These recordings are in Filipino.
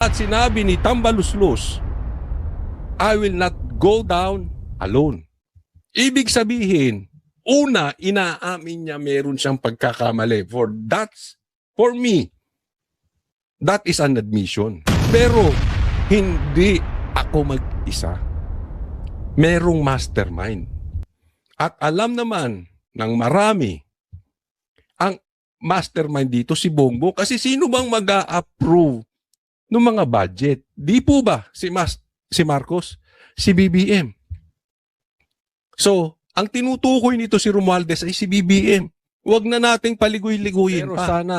At sinabi ni Tambaluslos, I will not go down alone. Ibig sabihin, una, inaamin niya meron siyang pagkakamali. For me, that is an admission. Pero, hindi ako mag-isa. Merong mastermind. At alam naman ng marami, ang mastermind dito si Bongbong. Kasi sino bang mag-a-approve ng mga budget? Di po ba si Marcos? Si BBM. So, ang tinutukoy nito si Romualdez ay si BBM. Huwag na nating paligoy-ligoyin pa. Pero sana,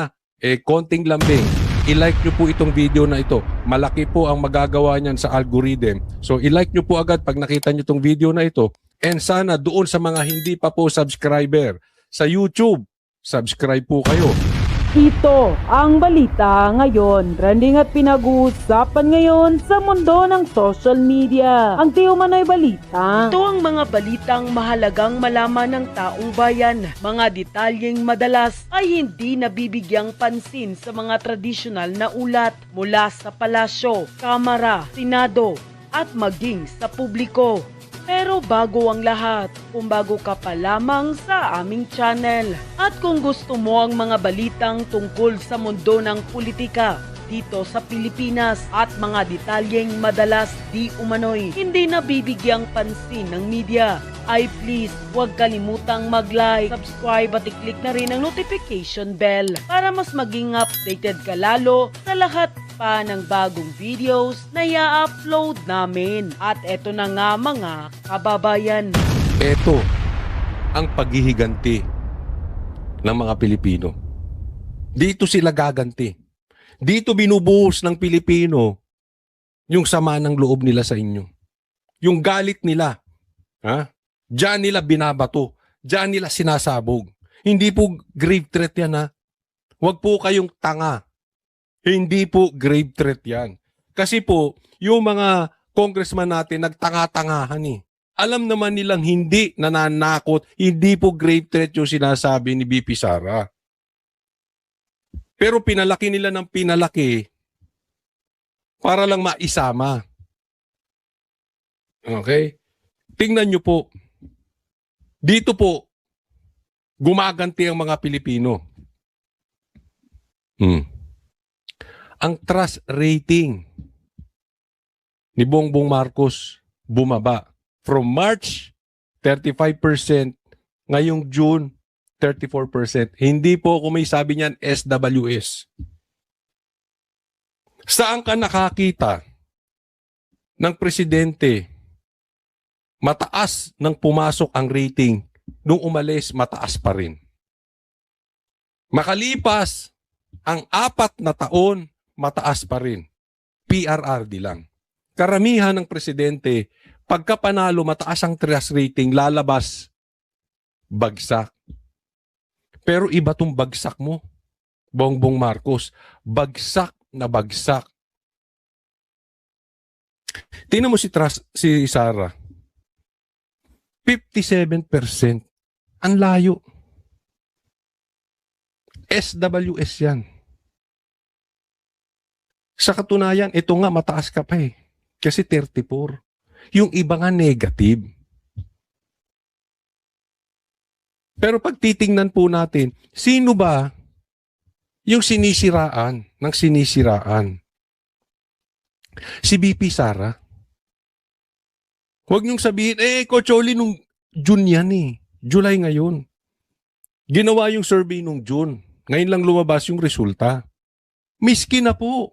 konting lambing. I-like nyo po itong video na ito. Malaki po ang magagawa niyan sa algorithm. So, i-like nyo po agad pag nakita nyo itong video na ito. And sana doon sa mga hindi pa po subscriber sa YouTube, subscribe po kayo. Ito ang balita ngayon. Trending at pinag-uusapan ngayon sa mundo ng social media. Ang tiumano'y balita. Ito ang mga balitang mahalagang malaman ng taong bayan. Mga detalyeng madalas ay hindi nabibigyang pansin sa mga tradisyonal na ulat mula sa palasyo, kamara, senado at maging sa publiko. Pero bago ang lahat, kung bago ka pa lamang sa aming channel at kung gusto mo ang mga balitang tungkol sa mundo ng politika dito sa Pilipinas at mga detalyeng madalas di umano'y hindi nabibigyang pansin ng media, ay please huwag kalimutang mag-like, subscribe at i-click na rin ang notification bell para mas maging updated ka lalo sa lahat pa ng bagong videos na i-upload namin. At eto na nga mga kababayan. Ito ang paghihiganti ng mga Pilipino. Dito sila gaganti. Dito binubuhos ng Pilipino yung sama ng loob nila sa inyo. Yung galit nila. Ha? Diyan nila binabato. Diyan nila sinasabog. Hindi po grave threat yan, ha? Huwag po kayong tanga. Hindi po grave threat yan. Kasi po, yung mga congressman natin nagtanga-tangahan eh. Alam naman nilang hindi nananakot, hindi po grave threat yung sinasabi ni BP Sara. Pero pinalaki nila ng pinalaki para lang maisama. Okay? Tingnan nyo po. Dito po, gumaganti ang mga Pilipino. Ang trust rating ni Bongbong Marcos bumaba. From March, 35%. Ngayong June, 34%. Hindi po kung may sabi niyan SWS. Saan ka nakakita ng presidente mataas nang pumasok ang rating, nung umalis mataas pa rin? Makalipas ang 4 na taon, mataas pa rin. PRRD lang. Karamihan ng presidente, pagka panalo, mataas ang trust rating, lalabas, bagsak. Pero iba tong bagsak mo, Bongbong Marcos. Bagsak na bagsak. Tingnan mo si Sara. 57%. Ang layo. SWS yan. Sa katunayan, ito nga mataas ka pa eh. Kasi 34. Yung iba nga negative. Pero pag titingnan po natin, sino ba yung sinisiraan ng sinisiraan? Si BP Sara. Huwag niyong sabihin, Coach Oli, nung June yan eh. July ngayon. Ginawa yung survey nung June. Ngayon lang lumabas yung resulta. Miski na po.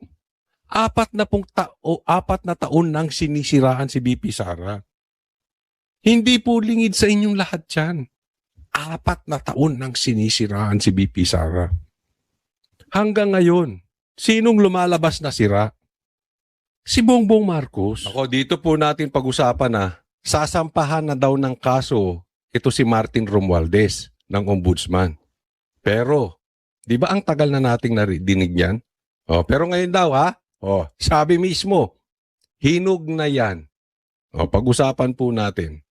4 na taon nang sinisiraan si BP Sara. Hindi po lingid sa inyong lahat yan. 4 na taon nang sinisiraan si BP Sara. Hanggang ngayon, sinong lumalabas na sira? Si Bongbong Marcos. Ako, dito po natin pag-usapan na sasampahan na daw ng kaso ito si Martin Romualdez ng Ombudsman. Pero, di ba ang tagal na nating narinig yan? Pero ngayon daw sabi mismo, hinog na yan. Pag-usapan po natin.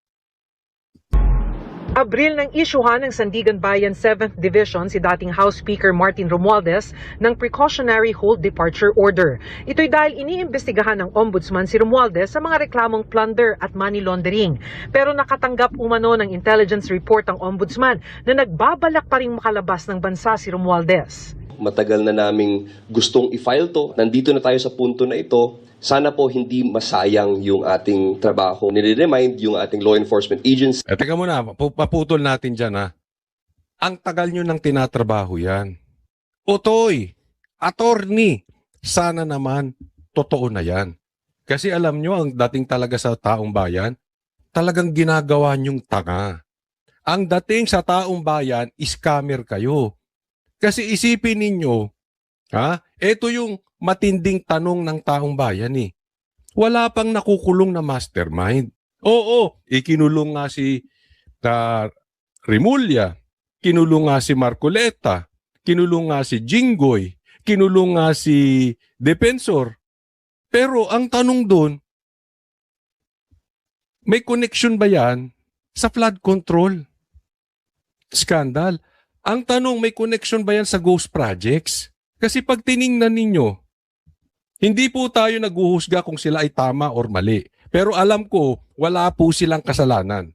Abril nang isyuhan ng Sandigan Bayan 7th Division si dating House Speaker Martin Romualdez ng precautionary hold departure order. Ito'y dahil iniimbestigahan ng Ombudsman si Romualdez sa mga reklamong plunder at money laundering. Pero nakatanggap umano ng intelligence report ang Ombudsman na nagbabalak pa ring makalabas ng bansa si Romualdez. Matagal na naming gustong i-file to. Nandito na tayo sa punto na ito. Sana po hindi masayang yung ating trabaho. Nire-remind yung ating law enforcement agency. Teka muna, paputol natin dyan ha. Ang tagal nyo nang tinatrabaho yan. Utoy, attorney, sana naman totoo na yan. Kasi alam nyo, ang dating talaga sa taong bayan, talagang ginagawa nyong tanga. Ang dating sa taong bayan, scammer kayo. Kasi isipin ninyo, ito yung matinding tanong ng taong bayan eh. Wala pang nakukulong na mastermind. Oo, ikinulong nga si Rimulya, kinulong nga si Marcoleta, kinulong nga si Jinggoy, kinulong nga si Defensor. Pero ang tanong doon, may connection ba yan sa flood control scandal? Ang tanong, may connection ba yan sa ghost projects? Kasi pag tiningnan ninyo, hindi po tayo naghuhusga kung sila ay tama or mali. Pero alam ko, wala po silang kasalanan.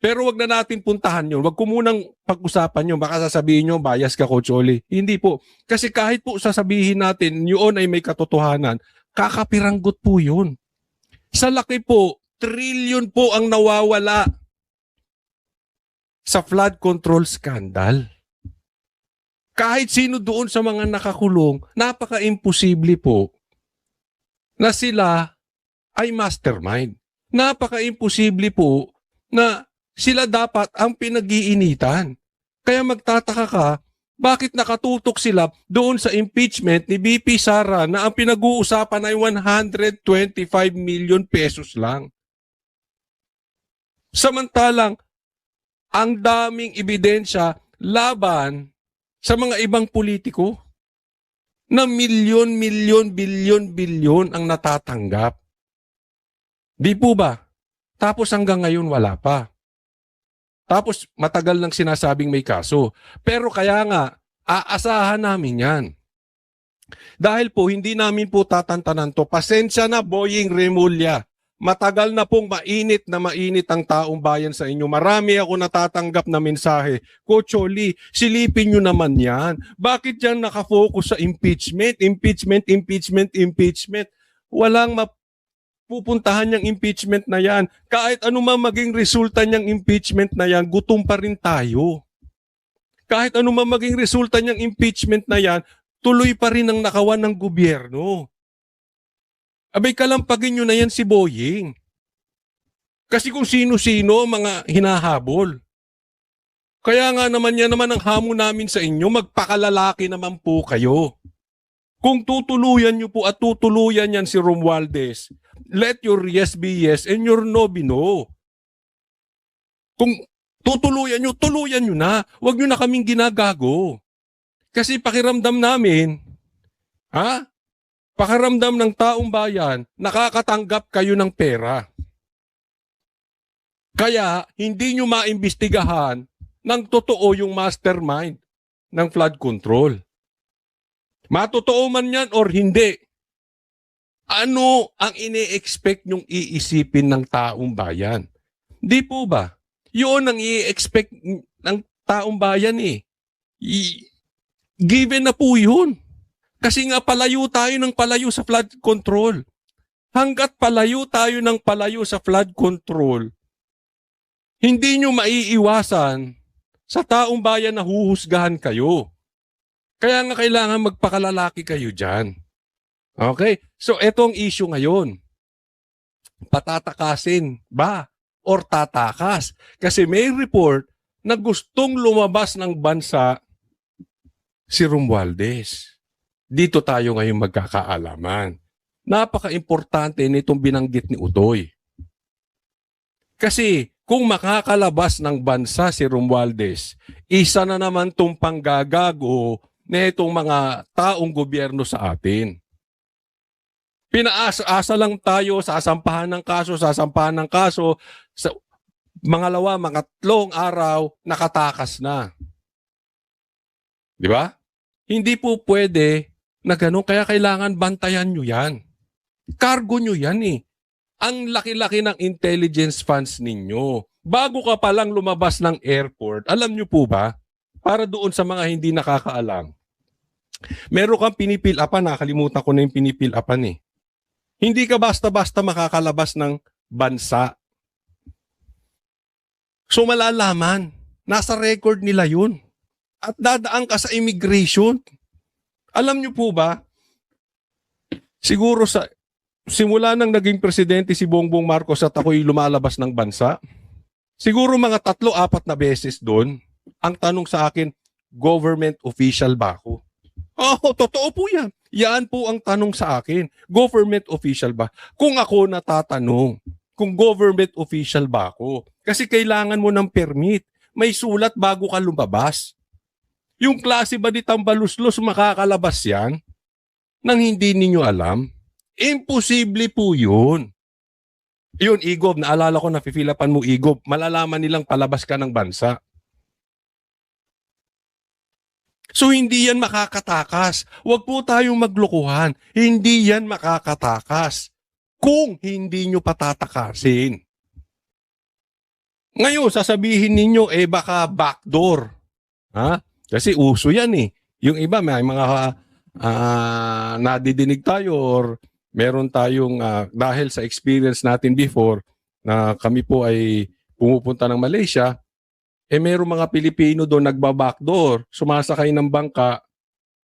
Pero wag na natin puntahan yun. Wag ko munang pag-usapan yun. Baka sasabihin nyo, bias ka, Coach Oli. Hindi po. Kasi kahit po sasabihin natin, yun ay may katotohanan, kakapiranggot po yun. Sa laki po, trillion po ang nawawala sa flood control scandal. Kahit sino doon sa mga nakakulong, napaka-imposible po na sila ay mastermind. Napaka-imposible po na sila dapat ang pinag-iinitan. Kaya magtataka ka, bakit nakatutok sila doon sa impeachment ni BP Sara na ang pinag-uusapan ay 125 million pesos lang. Samantalang, ang daming ebidensya laban sa mga ibang politiko na milyon, bilyon ang natatanggap. Di po ba? Tapos hanggang ngayon wala pa. Tapos matagal nang sinasabing may kaso. Pero kaya nga, aasahan namin yan. Dahil po, hindi namin po tatantanan to. Pasensya na, Boying Remulla. Matagal na pong mainit ang taong bayan sa inyo. Marami ako natatanggap na mensahe. Coach Oli, silipin nyo naman yan. Bakit yan nakafocus sa impeachment? Impeachment. Walang mapupuntahan yung impeachment na yan. Kahit anumang maging resulta niyang impeachment na yan, gutom pa rin tayo. Kahit anumang maging resulta niyang impeachment na yan, tuloy pa rin ang nakawan ng gobyerno. Abay, kalampagin nyo na yan si Boying. Kasi kung sino-sino mga hinahabol. Kaya nga naman yan naman ang hamon namin sa inyo, magpakalalaki naman po kayo. Kung tutuluyan nyo po at tutuluyan yan si Romualdez, let your yes be yes and your no be no. Kung tutuluyan nyo na. Huwag nyo na kaming ginagago. Kasi pakiramdam namin, pakiramdam ng taong bayan, nakakatanggap kayo ng pera. Kaya, hindi nyo maimbestigahan ng totoo yung mastermind ng flood control. Matotoo man yan or hindi. Ano ang ine-expect nyong iisipin ng taong bayan? Di po ba? Yun ang i-expect ng taong bayan eh. Given na po yun. Kasi nga palayo tayo ng palayo sa flood control. Hanggat palayo tayo ng palayo sa flood control, hindi nyo maiiwasan sa taong bayan na huhusgahan kayo. Kaya nga kailangan magpakalalaki kayo dyan. Okay? So, etong issue ngayon. Patatakasin ba or tatakas? Kasi may report na gustong lumabas ng bansa si Romualdez. Dito tayo ngayon magkakaalaman. Napaka-importante nitong binanggit ni Utoy. Kasi kung makakalabas ng bansa si Romualdez, isa na naman itong panggagago na itong mga taong gobyerno sa atin. Pinaasa lang tayo sa sasampahan ng kaso. Mangalawa, mga 3 araw, nakatakas na. Di ba? Hindi po pwede na gano'n. Kaya kailangan bantayan nyo yan. Cargo nyo yan eh. Ang laki-laki ng intelligence funds ninyo. Bago ka palang lumabas ng airport, alam nyo po ba, para doon sa mga hindi nakakaalam, meron kang pinipil-upan, nakalimutan ko na yung pinipil-upan eh. Hindi ka basta-basta makakalabas ng bansa. So malalaman, nasa record nila yun. At dadaan ka sa immigration. Alam nyo po ba, siguro sa simula nang naging presidente si Bongbong Marcos at ako'y lumalabas ng bansa, siguro mga 3-4 na beses doon, ang tanong sa akin, government official ba ako? Oo, totoo po yan. Yan po ang tanong sa akin. Government official ba? Kung ako natatanong, kung government official ba ako? Kasi kailangan mo ng permit. May sulat bago ka lumabas. Yung klase ba di tambaluslos makakalabas yan nang hindi ninyo alam? Imposible po yun. Yun, Igob, naalala ko, napifilapan mo, Igob, malalaman nilang palabas ka ng bansa. So hindi yan makakatakas. Huwag po tayong maglokohan. Hindi yan makakatakas kung hindi nyo patatakasin. Ngayon, sasabihin ninyo, baka backdoor. Ha? Kasi uso yan eh. Yung iba, may mga nadidinig tayo or meron tayong, dahil sa experience natin before, na kami po ay pumupunta ng Malaysia, meron mga Pilipino doon nagba-backdoor, sumasakay ng bangka,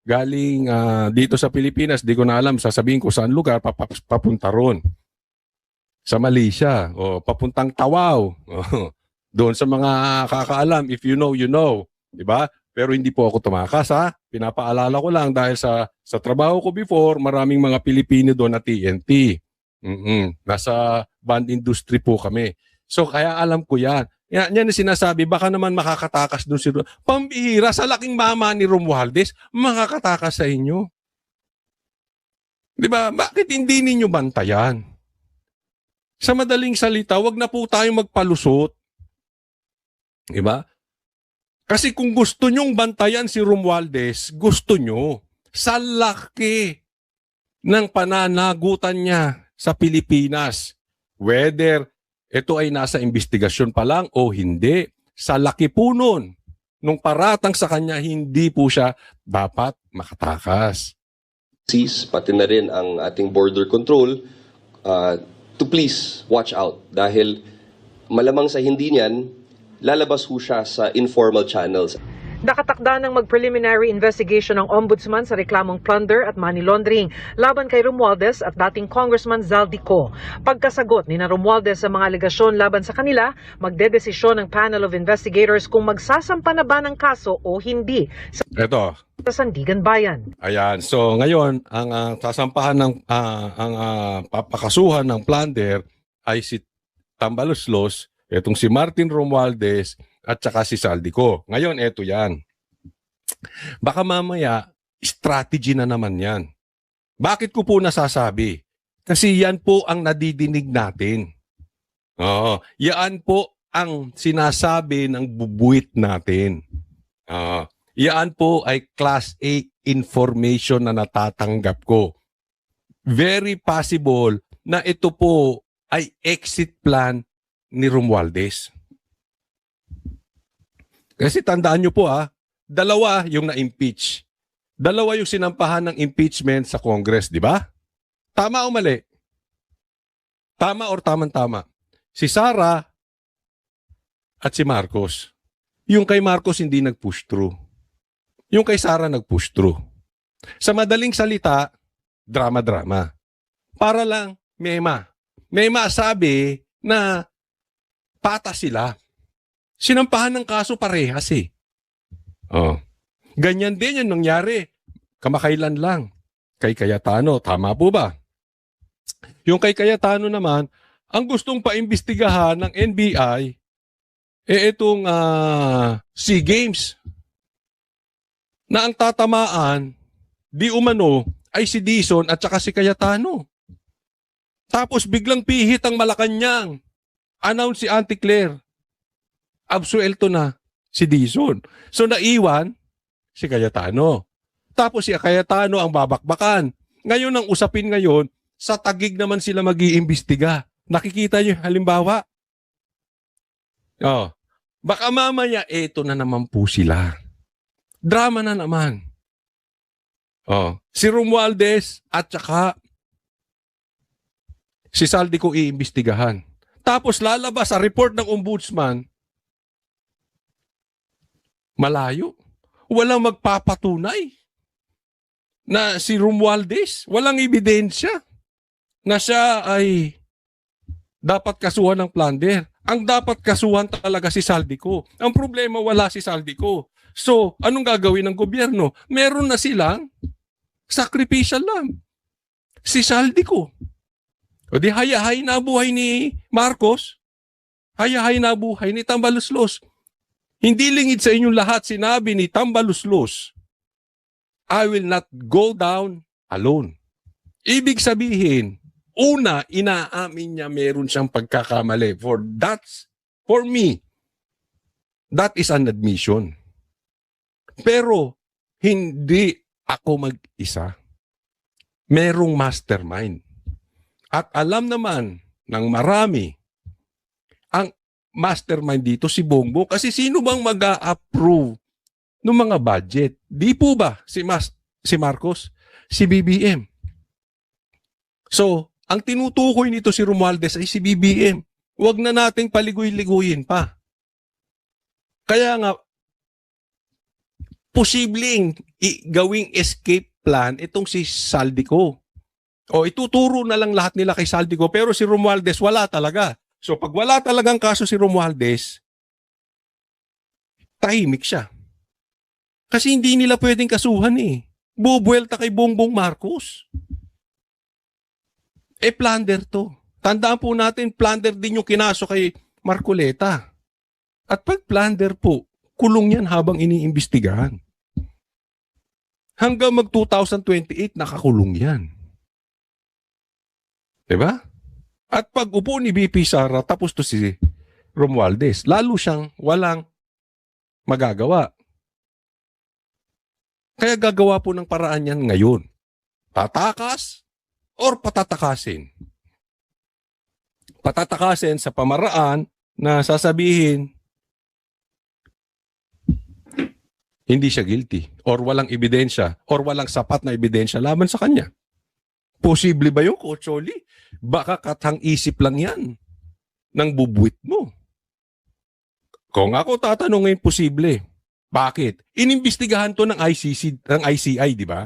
galing dito sa Pilipinas, di ko na alam, sasabihin ko saan lugar, papunta ron. Sa Malaysia, o papuntang Tawau. Doon sa mga kakaalam, if you know, you know. Diba? Pero hindi po ako tumakas, ha? Pinapaalala ko lang dahil sa trabaho ko before, maraming mga Pilipino doon na TNT. Nasa band industry po kami. So kaya alam ko yan. Yan yung sinasabi, baka naman makakatakas doon si pambihira sa laking mama ni Romualdez, makakatakas sa inyo. Diba? Bakit hindi ninyo bantayan? Sa madaling salita, wag na po tayong magpalusot. Diba? Kasi kung gusto nyong bantayan si Romualdez, gusto nyo, sa laki ng pananagutan niya sa Pilipinas, whether ito ay nasa investigasyon pa lang o hindi, sa laki po nun, nung paratang sa kanya, hindi po siya dapat makatakas. Pati na rin ang ating border control, to please watch out dahil malamang sa hindi niyan, lalabas ho siya sa informal channels. Nakatakda ng mag-preliminary investigation ng Ombudsman sa reklamong plunder at money laundering laban kay Romualdez at dating Congressman Zaldico. Pagkasagot ni Romualdez sa mga alegasyon laban sa kanila, magdedesisyon ng panel of investigators kung magsasampa na ba ng kaso o hindi sa Sandigan Bayan. Ayan. So ngayon, ang sasampahan ng papakasuhan ng plunder ay si Tambaluslos, itong si Martin Romualdez at saka si Zaldico. Ngayon, eto yan. Baka mamaya, strategy na naman yan. Bakit ko po nasasabi? Kasi yan po ang nadidinig natin. Oo. Yan po ang sinasabi ng bubuit natin. Yan po ay Class A information na natatanggap ko. Very possible na ito po ay exit plan ni Romualdez. Kasi tandaan nyo po dalawa yung na-impeach. Dalawa yung sinampahan ng impeachment sa Congress, di ba? Tama o mali? Tama or tamang-tama? Si Sara at si Marcos. Yung kay Marcos hindi nag-push through. Yung kay Sara nag-push through. Sa madaling salita, drama-drama. Para lang, may masabi na patas sila. Sinampahan ng kaso parehas eh. Ganyan din yung nangyari. Kamakailan lang. Kay Cayetano, tama po ba? Yung kay Cayetano naman, ang gustong paimbestigahan ng NBI, itong SEA Games. Na ang tatamaan, di umano, ay si Dizon at saka si Cayetano. Tapos biglang pihit ang Malacanang. Announce si Auntie Claire. absuelto na si Dizon. So naiwan si Cayetano. Tapos si Cayetano ang babakbakan. Ngayon ang usapin ngayon, sa Taguig naman sila mag-iimbestiga. Nakikita niyo halimbawa? Oh, baka mamaya eto na naman po sila. Drama na naman. Oh, si Romualdez at saka si Saldico iimbestigahan. Tapos lalabas sa report ng ombudsman, malayo. Walang magpapatunay na si Romualdez, walang ebidensya na siya ay dapat kasuhan ng plunder. Ang dapat kasuhan talaga si Saldico. Ang problema, wala si Saldico. So, anong gagawin ng gobyerno? Meron na silang sacrificial lamb. Si Saldico. O di hayahay na buhay ni Marcos. Hayahay na buhay ni Tambaluslos. Hindi lingid sa inyong lahat sinabi ni Tambaluslos, I will not go down alone. Ibig sabihin, una, inaamin niya meron siyang pagkakamali. For me, that is an admission. Pero, hindi ako mag-isa. Merong mastermind. At alam naman ng marami, ang mastermind dito si Bongbong. Kasi sino bang mag-a-approve ng mga budget? Di po ba si Marcos? Si BBM. So, ang tinutukoy nito si Romualdez ay si BBM. Huwag na nating paligoy-liguyin pa. Kaya nga, posibleng gawing escape plan itong si Saldico. O ituturo na lang lahat nila kay Saldico, pero si Romualdez wala talaga. So pag wala talagang kaso si Romualdez, tahimik siya. Kasi hindi nila pwedeng kasuhan eh. Bubuelta kay Bongbong Marcos. Plunder to. Tandaan po natin, plunder din yung kinaso kay Marcoleta. At pag plunder po, kulong yan habang iniimbestigahan. Hanggang mag-2028, nakakulong yan. Diba? At pag upo ni BP Sara, tapos to si Romualdez, lalo siyang walang magagawa. Kaya gagawa po ng paraan yan ngayon. Tatakas or patatakasin. Patatakasin sa pamaraan na sasabihin hindi siya guilty or walang ebidensya or walang sapat na ebidensya laban sa kanya. Posible ba yung Coacholi? Baka katang isip lang yan ng bubuit mo. Kung ako tatanungin, posible. Bakit? Inimbestigahan to ng ICI, di ba?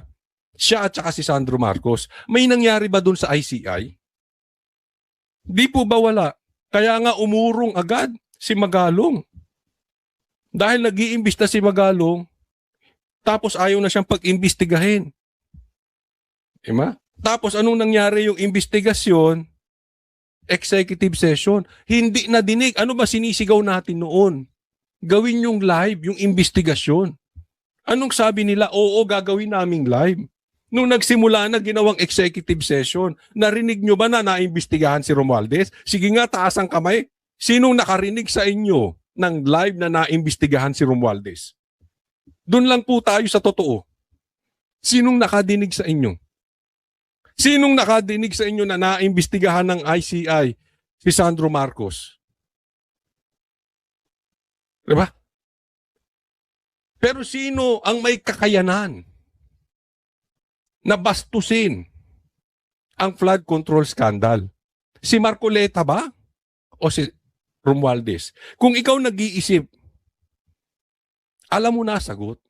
Siya at saka si Sandro Marcos. May nangyari ba dun sa ICI? Di po ba wala? Kaya nga umurong agad si Magalong. Dahil nag-iimbista si Magalong, tapos ayaw na siyang pag-imbestigahin. Diba? Tapos anong nangyari yung investigasyon? Executive session. Hindi na dinig. Ano ba sinisigaw natin noon? Gawin yung live, yung investigasyon. Anong sabi nila? Oo, gagawin naming live. Nung nagsimula na ginawang executive session, narinig nyo ba na naimbestigahan si Romualdez? Sige nga, taas ang kamay. Sinong nakarinig sa inyo ng live na naimbestigahan si Romualdez? Doon lang po tayo sa totoo. Sinong nakadinig sa inyo? Sinong nakadinig sa inyo na naimbestigahan ng ICI si Sandro Marcos? Diba? Pero sino ang may kakayanan na bastusin ang flood control scandal? Si Marcoleta ba? O si Romualdez? Kung ikaw nag-iisip, alam mo na sagot.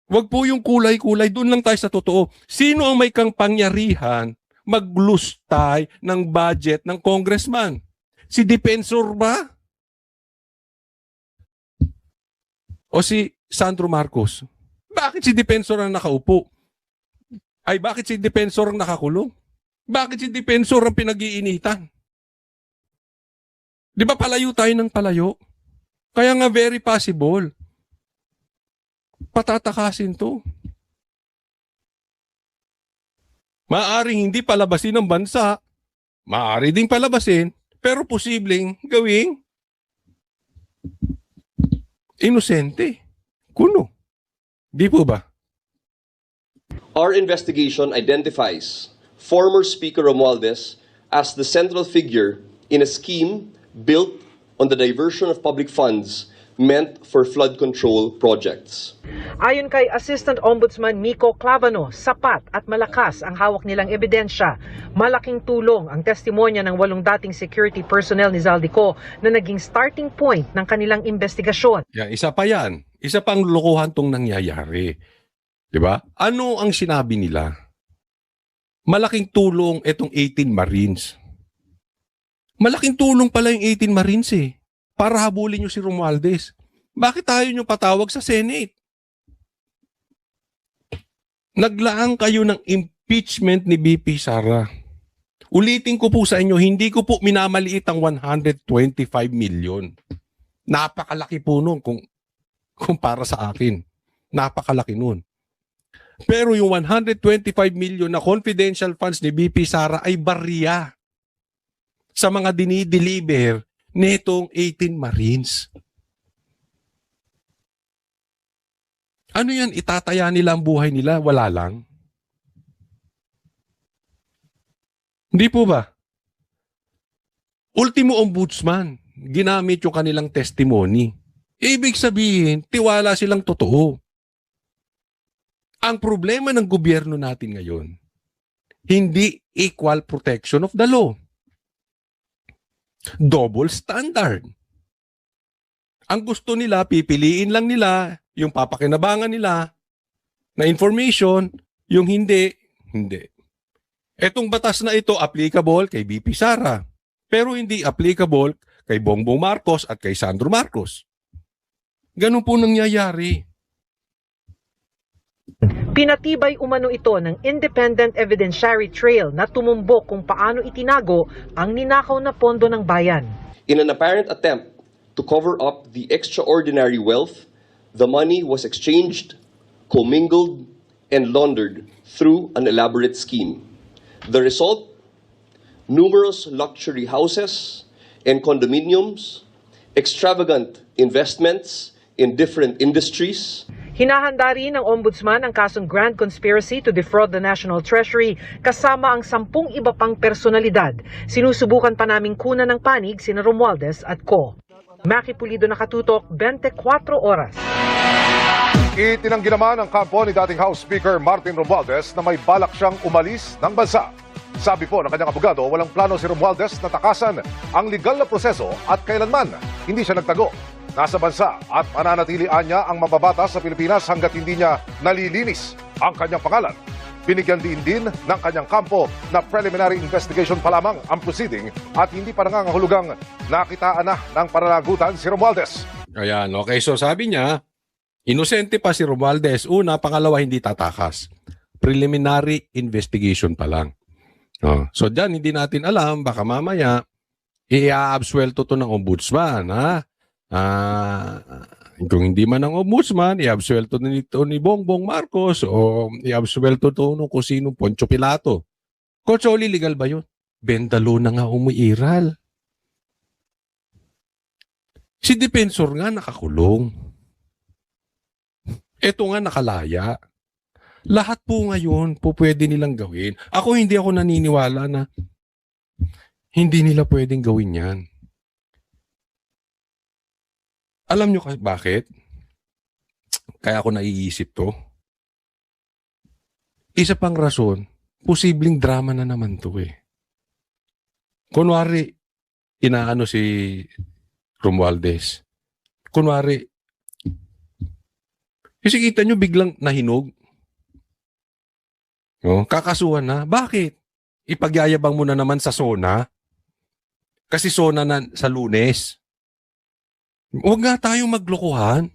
Wag po yung kulay-kulay, doon lang tayo sa totoo. Sino ang may kapangyarihan maglustay ng budget ng congressman? Si Defensor ba? O si Sandro Marcos? Bakit si Defensor ang nakaupo? Ay, bakit si Defensor ang nakakulong? Bakit si Defensor ang pinag-iinitan? Di ba palayo tayo ng palayo? Kaya nga very possible. Patatakasin to. Maaring hindi palabasin ng bansa, maaari ding palabasin, pero posibleng gawing Inosente. Kuno. Di po ba? Our investigation identifies former Speaker Romualdez as the central figure in a scheme built on the diversion of public funds meant for flood control projects. Ayon kay Assistant Ombudsman Miko Clavano, sapat at malakas ang hawak nilang ebidensya. Malaking tulong ang testimonya ng 8 dating security personnel ni Zaldico na naging starting point ng kanilang investigasyon. Yan, isa pa yan. Isa pang lokohan tong nangyayari. Diba? Ano ang sinabi nila? Malaking tulong itong 18 Marines. Malaking tulong pala yung 18 Marines para habulin nyo si Romualdez. Bakit tayo nyo patawag sa Senate? Naglaang kayo ng impeachment ni BP Sara. Ulitin ko po sa inyo, hindi ko po minamaliit ang 125 million. Napakalaki po nun kung para sa akin. Napakalaki nun. Pero yung 125 million na confidential funds ni BP Sara ay barya sa mga dinideliver nitong 18 Marines. Ano yan? Itataya nila ang buhay nila? Wala lang. Hindi po ba? Ultimo ombudsman, ginamit yung kanilang testimony. Ibig sabihin, tiwala silang totoo. Ang problema ng gobyerno natin ngayon, hindi equal protection of the law. Double standard. Ang gusto nila, pipiliin lang nila yung papakinabangan nila na information, yung hindi, hindi. Etong batas na ito applicable kay BP Sara, pero hindi applicable kay Bongbong Marcos at kay Sandro Marcos. Ganun po nangyayari. Pinatibay umano ito ng Independent Evidentiary Trail na tumumbok kung paano itinago ang ninakaw na pondo ng bayan. In an apparent attempt to cover up the extraordinary wealth, the money was exchanged, commingled, and laundered through an elaborate scheme. The result? Numerous luxury houses and condominiums, extravagant investments in different industries. Hinahanda rin ng Ombudsman ang kasong Grand Conspiracy to defraud the National Treasury kasama ang 10 iba pang personalidad. Sinusubukan pa naming kunan ng panig sina Romualdez at Co. Maki Pulido, nakatutok, 24 oras. Itinanggi naman ang kampo ni dating House Speaker Martin Romualdez na may balak siyang umalis ng bansa. Sabi po ng kanyang abogado, walang plano si Romualdez na takasan ang legal na proseso at kailanman hindi siya nagtago. Nasa bansa at mananatilian niya ang mababatas sa Pilipinas hanggat hindi niya nalilinis ang kanyang pangalan. Binigyan din ng kanyang kampo na preliminary investigation pa lamang ang proceeding at hindi pa nangangahulugang nakitaan na ng pananagutan si Romualdez. Ayan, okay. So sabi niya, inosente pa si Romualdez. Una, pangalawa, hindi tatakas. Preliminary investigation pa lang. Oh. So dyan, hindi natin alam, baka mamaya, i-absuelto to ng ombudsman, ha? Kung hindi man ang ombudsman, i-absuelto nito ni Bongbong Marcos o i-absuelto to nung kung sinong Poncio Pilato. Kotsoli, legal ba yun? Bendalo na nga umuiral. Si Defensor nga nakakulong. Ito nga nakalaya. Lahat po ngayon po pwede nilang gawin. Hindi ako naniniwala na hindi nila pwedeng gawin yan. Alam nyo bakit? Kaya ako naiisip to. Isa pang rason, posibleng drama na naman to eh. Kunwari, inaano si Romualdez. Kunwari, kasi kita nyo biglang nahinog. No? Kakasuhan na. Bakit? Ipagyayabang mo na naman sa SONA. Kasi SONA na sa Lunes. Huwag nga tayong maglokohan.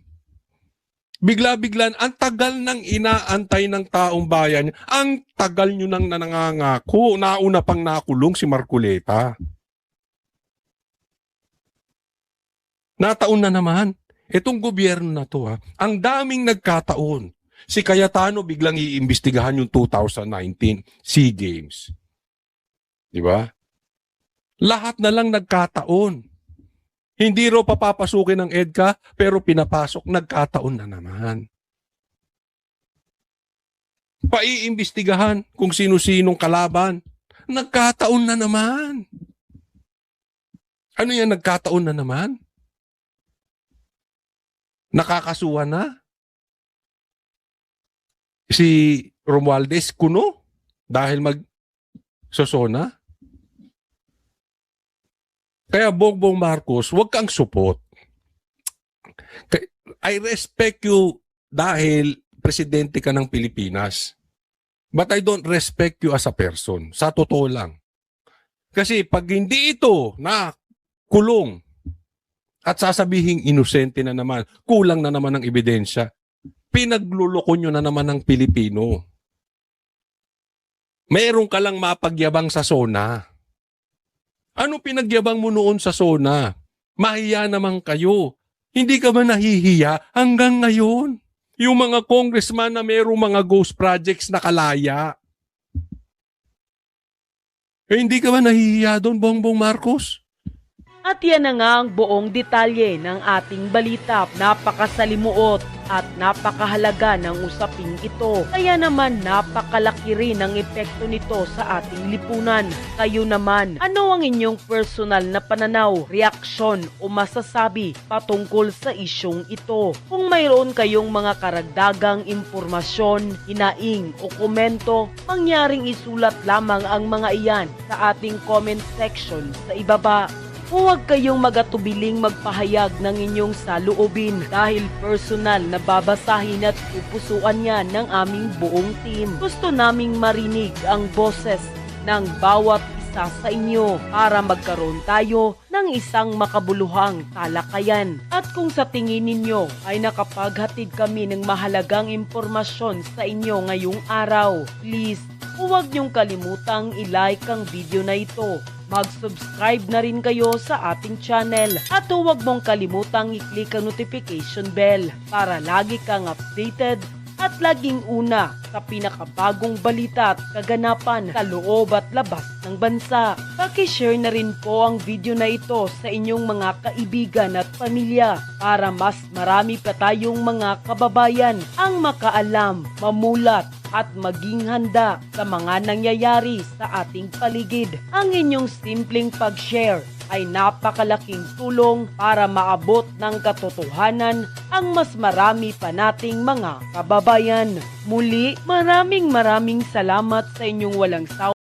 Bigla-biglan, ang tagal nang inaantay ng taong bayan. Ang tagal nyo nang nanangangako. Nauna pang nakulong si Marcoleta. Nataon na naman. Itong gobyerno na to, ang daming nagkataon. Si Cayetano biglang iimbestigahan yung 2019 SEA Games. Di ba? Lahat na lang nagkataon. Hindi raw papapasukin ng EDCA, pero pinapasok, nagkataon na naman. Paiimbestigahan kung sino-sinong kalaban. Nagkataon na naman. Ano yan, nagkataon na naman? Nakakasuhan na? Si Romualdez kuno dahil mag-sosona? Kaya Bongbong Marcos, huwag kang supot. I respect you dahil presidente ka ng Pilipinas. But I don't respect you as a person. Sa totoo lang. Kasi pag hindi ito na kulong at sasabihing inosente na naman, kulang na naman ng ebidensya, pinagluloko nyo na naman ng Pilipino. Meron ka lang mapagyabang sa SONA. Ano pinagyabang mo noon sa SONA? Mahiya naman kayo. Hindi ka ba nahihiya hanggang ngayon? Yung mga congressman na mayroong mga ghost projects na kalaya. Hindi ka ba nahihiya doon, Bongbong Marcos? At yan na nga ang buong detalye ng ating balita. Napakasalimuot at napakahalaga ng usaping ito. Kaya naman napakalaki rin ang epekto nito sa ating lipunan. Kayo naman, ano ang inyong personal na pananaw, reaksyon o masasabi patungkol sa isyong ito? Kung mayroon kayong mga karagdagang impormasyon, hinaing o komento, mangyaring isulat lamang ang mga iyan sa ating comment section sa ibaba. Huwag kayong magatubiling magpahayag ng inyong saloobin dahil personal na babasahin at pupusuan yan ng aming buong team. Gusto naming marinig ang boses ng bawat isa sa inyo para magkaroon tayo ng isang makabuluhang talakayan. At kung sa tingin ninyo ay nakapaghatid kami ng mahalagang impormasyon sa inyo ngayong araw, please, huwag niyong kalimutang i-like ang video na ito. Mag-subscribe na rin kayo sa ating channel at huwag mong kalimutang i-click ang notification bell para lagi kang updated at laging una sa pinakabagong balita at kaganapan sa loob at labas ng bansa. Paki-share na rin po ang video na ito sa inyong mga kaibigan at pamilya para mas marami pa tayong mga kababayan ang makaalam, mamulat at maging handa sa mga nangyayari sa ating paligid. Ang inyong simpleng pag-share ay napakalaking tulong para maabot ng katotohanan ang mas marami pa nating mga kababayan. Muli, maraming salamat sa inyong walang sawa